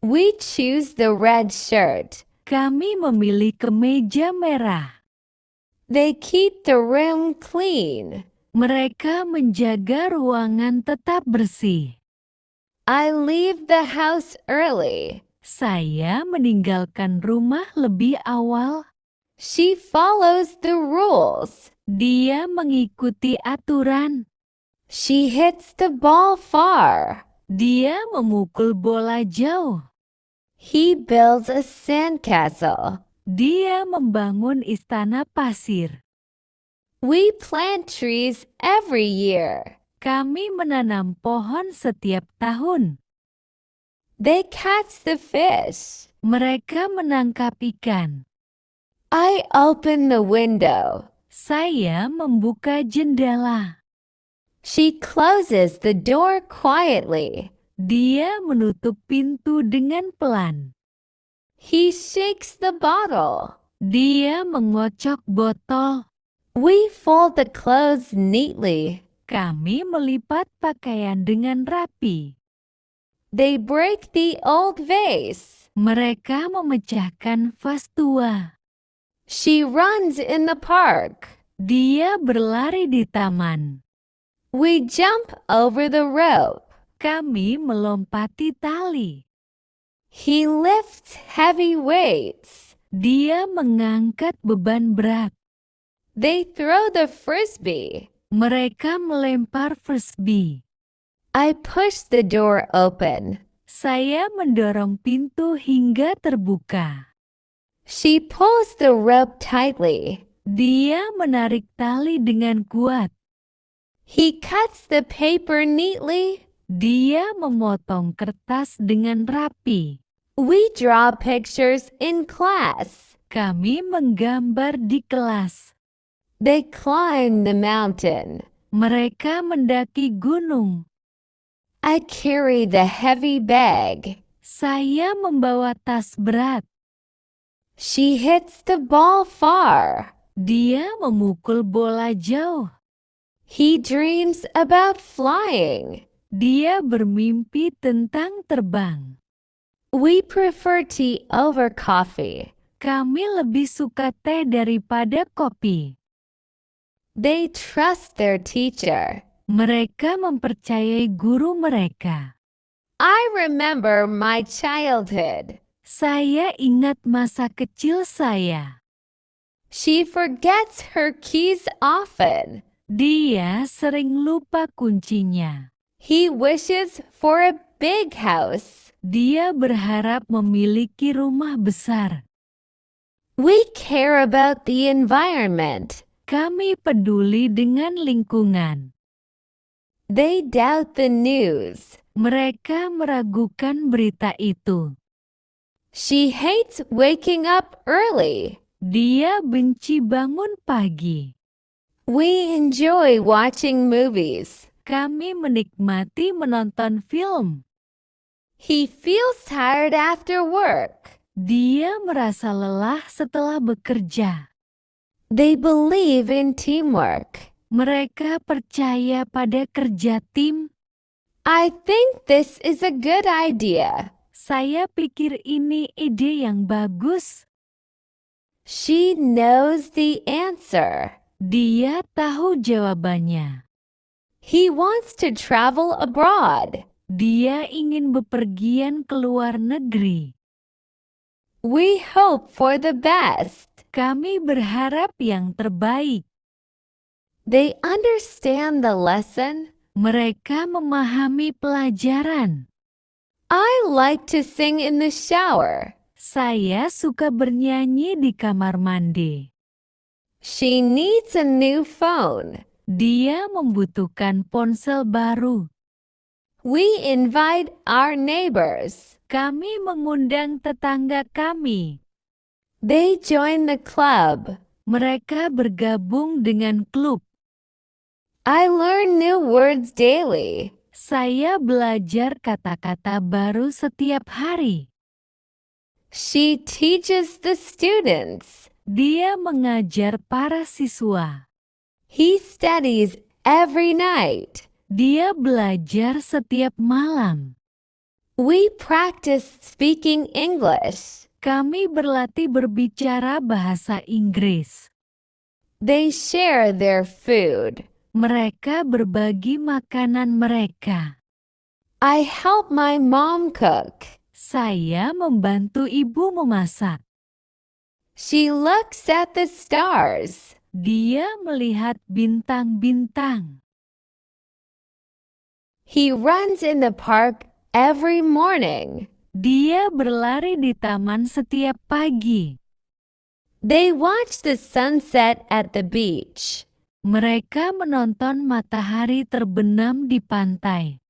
We choose the red shirt. Kami memilih kemeja merah. They keep the room clean. Mereka menjaga ruangan tetap bersih. I leave the house early. Saya meninggalkan rumah lebih awal. She follows the rules. Dia mengikuti aturan. She hits the ball far. Dia memukul bola jauh. He builds a sandcastle. Dia membangun istana pasir. We plant trees every year. Kami menanam pohon setiap tahun. They catch the fish. Mereka menangkap ikan. I open the window. Saya membuka jendela. She closes the door quietly. Dia menutup pintu dengan pelan. He shakes the bottle. Dia mengocok botol. We fold the clothes neatly. Kami melipat pakaian dengan rapi. They break the old vase. Mereka memecahkan vas tua. She runs in the park. Dia berlari di taman. We jump over the rope. Kami melompati tali. He lifts heavy weights. Dia mengangkat beban berat. They throw the frisbee. Mereka melempar frisbee. I push the door open. Saya mendorong pintu hingga terbuka. She pulls the rope tightly. Dia menarik tali dengan kuat. He cuts the paper neatly. Dia memotong kertas dengan rapi. We draw pictures in class. Kami menggambar di kelas. They climb the mountain. Mereka mendaki gunung. I carry the heavy bag. Saya membawa tas berat. She hits the ball far. Dia memukul bola jauh. He dreams about flying. Dia bermimpi tentang terbang. We prefer tea over coffee. Kami lebih suka teh daripada kopi. They trust their teacher. Mereka mempercayai guru mereka. I remember my childhood. Saya ingat masa kecil saya. She forgets her keys often. Dia sering lupa kuncinya. He wishes for a big house. Dia berharap memiliki rumah besar. We care about the environment. Kami peduli dengan lingkungan. They doubt the news. Mereka meragukan berita itu. She hates waking up early. Dia benci bangun pagi. We enjoy watching movies. Kami menikmati menonton film. He feels tired after work. Dia merasa lelah setelah bekerja. They believe in teamwork. Mereka percaya pada kerja tim. I think this is a good idea. Saya pikir ini ide yang bagus. She knows the answer. Dia tahu jawabannya. He wants to travel abroad. Dia ingin bepergian ke luar negeri. We hope for the best. Kami berharap yang terbaik. They understand the lesson. Mereka memahami pelajaran. I like to sing in the shower. Saya suka bernyanyi di kamar mandi. She needs a new phone. Dia membutuhkan ponsel baru. We invite our neighbors. Kami mengundang tetangga kami. They join the club. Mereka bergabung dengan klub. I learn new words daily. Saya belajar kata-kata baru setiap hari. She teaches the students. Dia mengajar para siswa. He studies every night. Dia belajar setiap malam. We practice speaking English. Kami berlatih berbicara bahasa Inggris. They share their food. Mereka berbagi makanan mereka. I help my mom cook. Saya membantu ibu memasak. She looks at the stars. Dia melihat bintang-bintang. He runs in the park every morning. Dia berlari di taman setiap pagi. They watch the sunset at the beach. Mereka menonton matahari terbenam di pantai.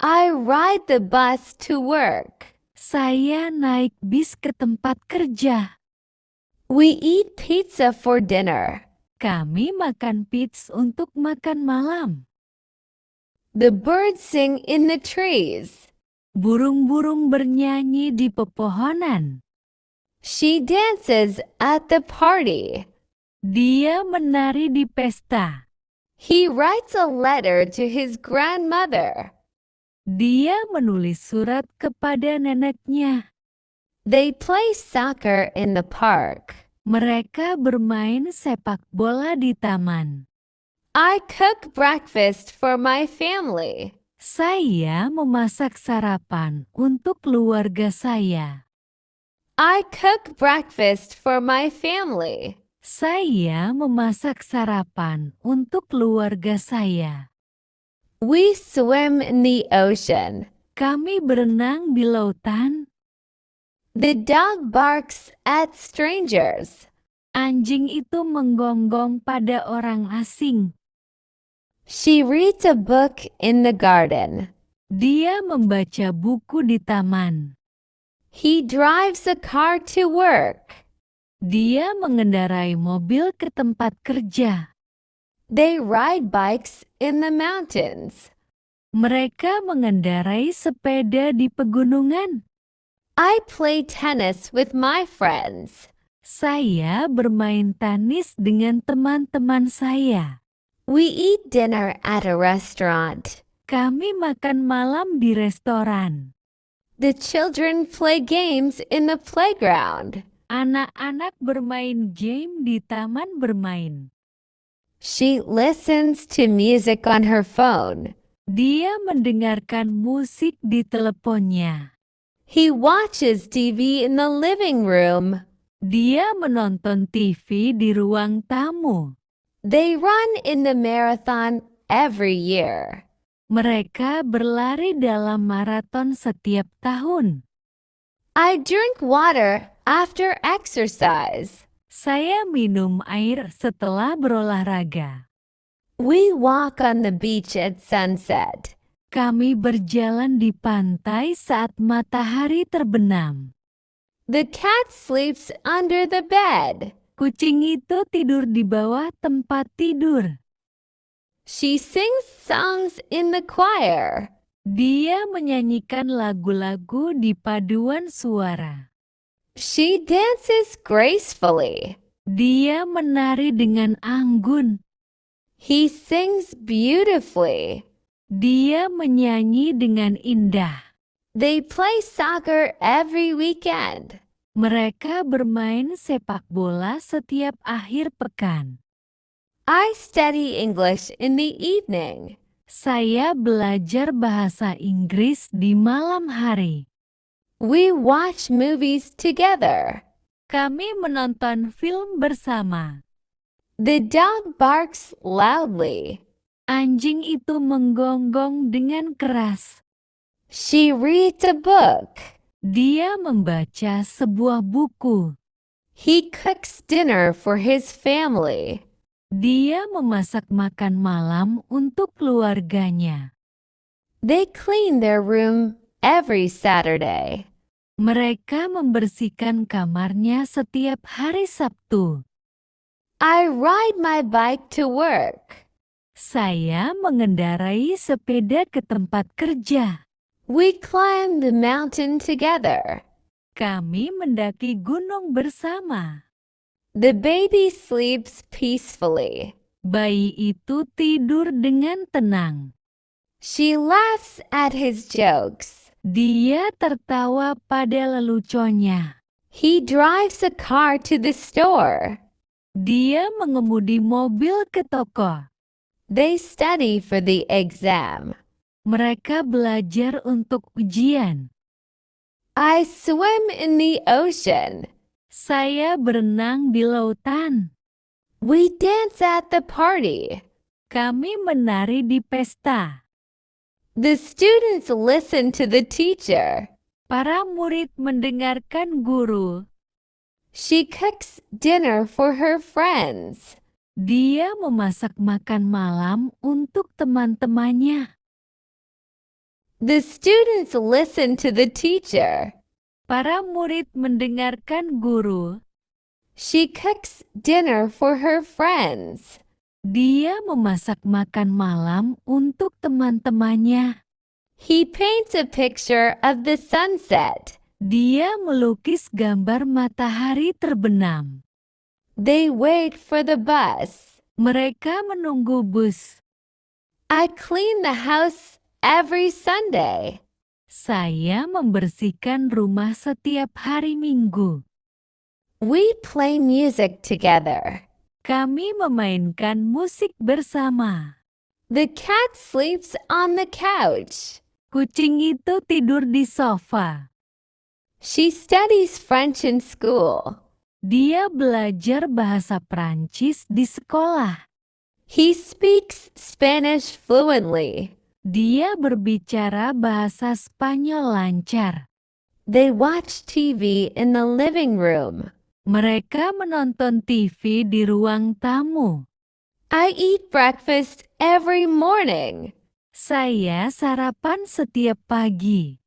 I ride the bus to work. Saya naik bis ke tempat kerja. We eat pizza for dinner. Kami makan pizza untuk makan malam. The birds sing in the trees. Burung-burung bernyanyi di pepohonan. She dances at the party. Dia menari di pesta. He writes a letter to his grandmother. Dia menulis surat kepada neneknya. They play soccer in the park. Mereka bermain sepak bola di taman. I cook breakfast for my family. Saya memasak sarapan untuk keluarga saya. I cook breakfast for my family. Saya memasak sarapan untuk keluarga saya. We swim in the ocean. Kami berenang di lautan. The dog barks at strangers. Anjing itu menggonggong pada orang asing. She reads a book in the garden. Dia membaca buku di taman. He drives a car to work. Dia mengendarai mobil ke tempat kerja. They ride bikes in the mountains. Mereka mengendarai sepeda di pegunungan. I play tennis with my friends. Saya bermain tenis dengan teman-teman saya. We eat dinner at a restaurant. Kami makan malam di restoran. The children play games in the playground. Anak-anak bermain game di taman bermain. She listens to music on her phone. Dia mendengarkan musik di teleponnya. He watches TV in the living room. Dia menonton TV di ruang tamu. They run in the marathon every year. Mereka berlari dalam maraton setiap tahun. I drink water after exercise. Saya minum air setelah berolahraga. We walk on the beach at sunset. Kami berjalan di pantai saat matahari terbenam. The cat sleeps under the bed. Kucing itu tidur di bawah tempat tidur. She sings songs in the choir. Dia menyanyikan lagu-lagu di paduan suara. She dances gracefully. Dia menari dengan anggun. He sings beautifully. Dia menyanyi dengan indah. They play soccer every weekend. Mereka bermain sepak bola setiap akhir pekan. I study English in the evening. Saya belajar bahasa Inggris di malam hari. We watch movies together. Kami menonton film bersama. The dog barks loudly. Anjing itu menggonggong dengan keras. She reads a book. Dia membaca sebuah buku. He cooks dinner for his family. Dia memasak makan malam untuk keluarganya. They clean their room every Saturday. Mereka membersihkan kamarnya setiap hari Sabtu. I ride my bike to work. Saya mengendarai sepeda ke tempat kerja. We climb the mountain together. Kami mendaki gunung bersama. The baby sleeps peacefully. Bayi itu tidur dengan tenang. She laughs at his jokes. Dia tertawa pada leluconnya. He drives a car to the store. Dia mengemudi mobil ke toko. They study for the exam. Mereka belajar untuk ujian. I swim in the ocean. Saya berenang di lautan. We dance at the party. Kami menari di pesta. The students listen to the teacher. Para murid mendengarkan guru. She cooks dinner for her friends. Dia memasak makan malam untuk teman-temannya. The students listen to the teacher. Para murid mendengarkan guru. She cooks dinner for her friends. Dia memasak makan malam untuk teman-temannya. He paints a picture of the sunset. Dia melukis gambar matahari terbenam. They wait for the bus. Mereka menunggu bus. I clean the house every Sunday. Saya membersihkan rumah setiap hari Minggu. We play music together. Kami memainkan musik bersama. The cat sleeps on the couch. Kucing itu tidur di sofa. She studies French in school. Dia belajar bahasa Prancis di sekolah. He speaks Spanish fluently. Dia berbicara bahasa Spanyol lancar. They watch TV in the living room. Mereka menonton TV di ruang tamu. I eat breakfast every morning. Saya sarapan setiap pagi.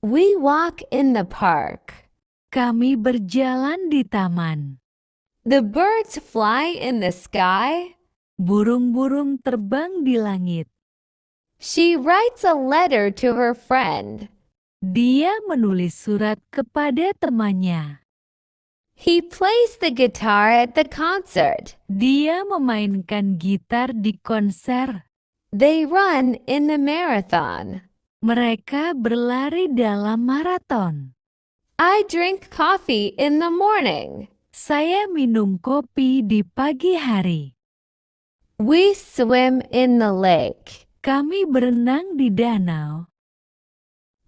We walk in the park. Kami berjalan di taman. The birds fly in the sky. Burung-burung terbang di langit. She writes a letter to her friend. Dia menulis surat kepada temannya. He plays the guitar at the concert. Dia memainkan gitar di konser. They run in the marathon. Mereka berlari dalam maraton. I drink coffee in the morning. Saya minum kopi di pagi hari. We swim in the lake. Kami berenang di danau.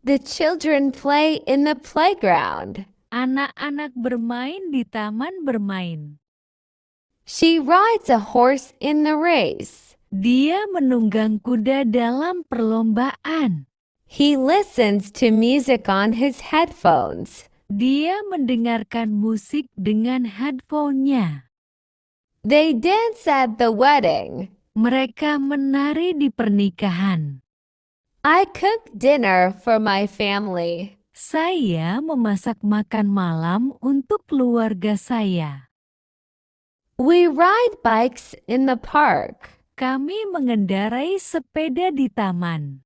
The children play in the playground. Anak-anak bermain di taman bermain. She rides a horse in the race. Dia menunggang kuda dalam perlombaan. He listens to music on his headphones. Dia mendengarkan musik dengan headphone-nya. They dance at the wedding. Mereka menari di pernikahan. I cook dinner for my family. Saya memasak makan malam untuk keluarga saya. We ride bikes in the park. Kami mengendarai sepeda di taman.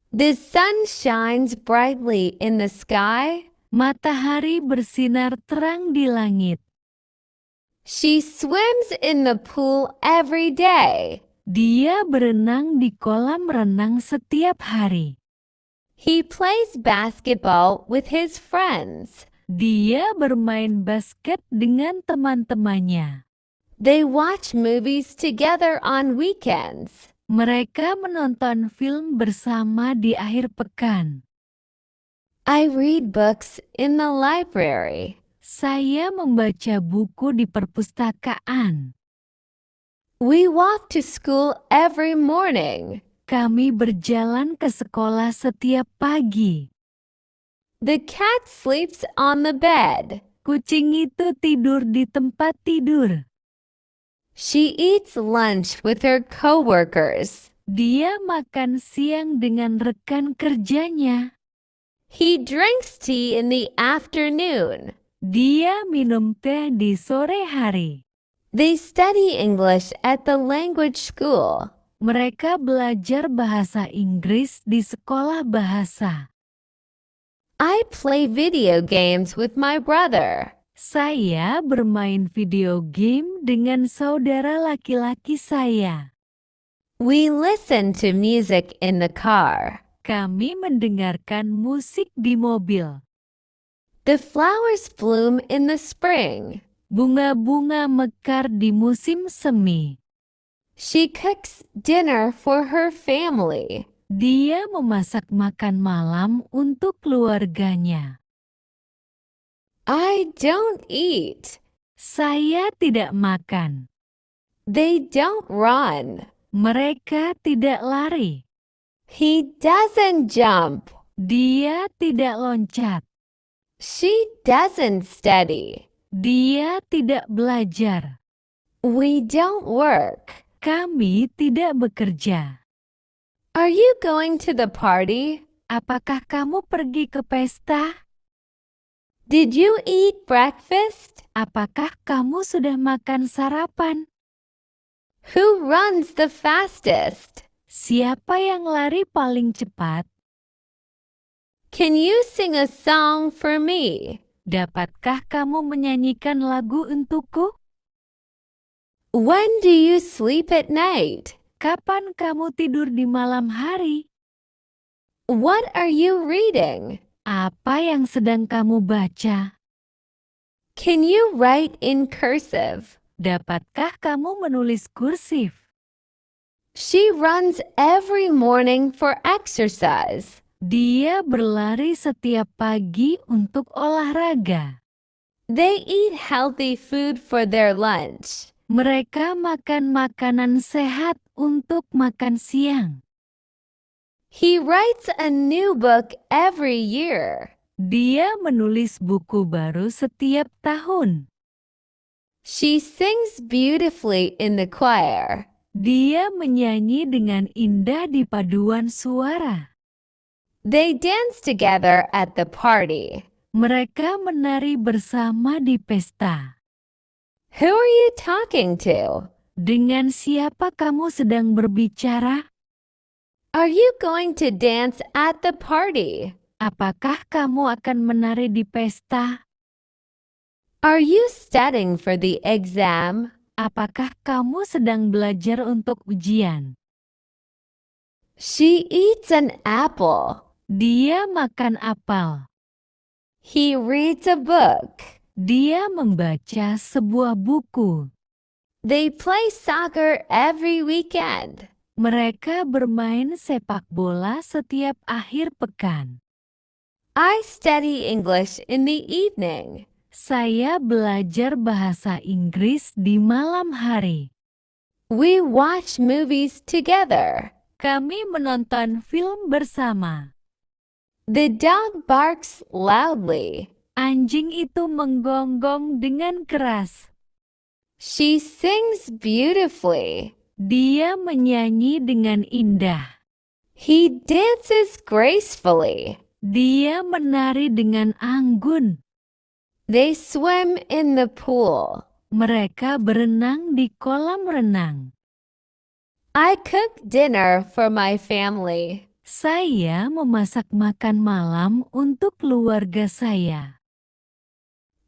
The sun shines brightly in the sky. Matahari bersinar terang di langit. She swims in the pool every day. Dia berenang di kolam renang setiap hari. He plays basketball with his friends. Dia bermain basket dengan teman-temannya. They watch movies together on weekends. Mereka menonton film bersama di akhir pekan. I read books in the library. Saya membaca buku di perpustakaan. We walk to school every morning. Kami berjalan ke sekolah setiap pagi. The cat sleeps on the bed. Kucing itu tidur di tempat tidur. She eats lunch with her coworkers. Dia makan siang dengan rekan kerjanya. He drinks tea in the afternoon. Dia minum teh di sore hari. They study English at the language school. Mereka belajar bahasa Inggris di sekolah bahasa. I play video games with my brother. Saya bermain video game dengan saudara laki-laki saya. We listen to music in the car. Kami mendengarkan musik di mobil. The flowers bloom in the spring. Bunga-bunga mekar di musim semi. She cooks dinner for her family. Dia memasak makan malam untuk keluarganya. I don't eat. Saya tidak makan. They don't run. Mereka tidak lari. He doesn't jump. Dia tidak loncat. She doesn't study. Dia tidak belajar. We don't work. Kami tidak bekerja. Are you going to the party? Apakah kamu pergi ke pesta? Did you eat breakfast? Apakah kamu sudah makan sarapan? Who runs the fastest? Siapa yang lari paling cepat? Can you sing a song for me? Dapatkah kamu menyanyikan lagu untukku? When do you sleep at night? Kapan kamu tidur di malam hari? What are you reading? Apa yang sedang kamu baca? Can you write in cursive? Dapatkah kamu menulis kursif? She runs every morning for exercise. Dia berlari setiap pagi untuk olahraga. They eat healthy food for their lunch. Mereka makan makanan sehat untuk makan siang. He writes a new book every year. Dia menulis buku baru setiap tahun. She sings beautifully in the choir. Dia menyanyi dengan indah di paduan suara. They dance together at the party. Mereka menari bersama di pesta. Who are you talking to? Dengan siapa kamu sedang berbicara? Are you going to dance at the party? Apakah kamu akan menari di pesta? Are you studying for the exam? Apakah kamu sedang belajar untuk ujian? She eats an apple. Dia makan apel. He reads a book. Dia membaca sebuah buku. They play soccer every weekend. Mereka bermain sepak bola setiap akhir pekan. I study English in the evening. Saya belajar bahasa Inggris di malam hari. We watch movies together. Kami menonton film bersama. The dog barks loudly. Anjing itu menggonggong dengan keras. She sings beautifully. Dia menyanyi dengan indah. He dances gracefully. Dia menari dengan anggun. They swim in the pool. Mereka berenang di kolam renang. I cook dinner for my family. Saya memasak makan malam untuk keluarga saya.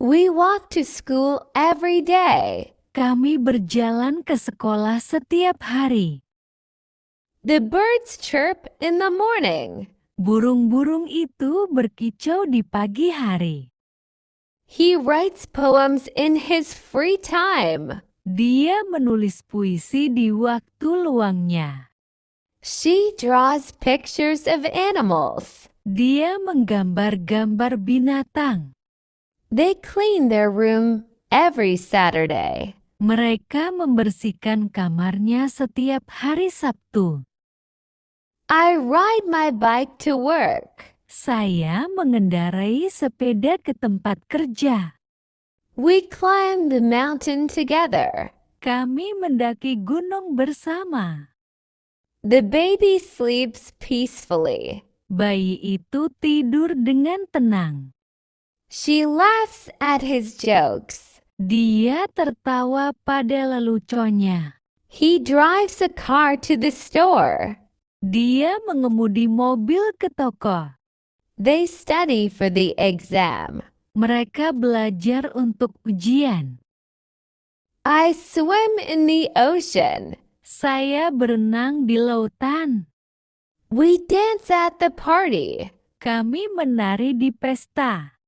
We walk to school every day. Kami berjalan ke sekolah setiap hari. The birds chirp in the morning. Burung-burung itu berkicau di pagi hari. He writes poems in his free time. Dia menulis puisi di waktu luangnya. She draws pictures of animals. Dia menggambar-gambar binatang. They clean their room every Saturday. Mereka membersihkan kamarnya setiap hari Sabtu. I ride my bike to work. Saya mengendarai sepeda ke tempat kerja. We climb the mountain together. Kami mendaki gunung bersama. The baby sleeps peacefully. Bayi itu tidur dengan tenang. She laughs at his jokes. Dia tertawa pada leluconnya. He drives a car to the store. Dia mengemudi mobil ke toko. They study for the exam. Mereka belajar untuk ujian. I swim in the ocean. Saya berenang di lautan. We dance at the party. Kami menari di pesta.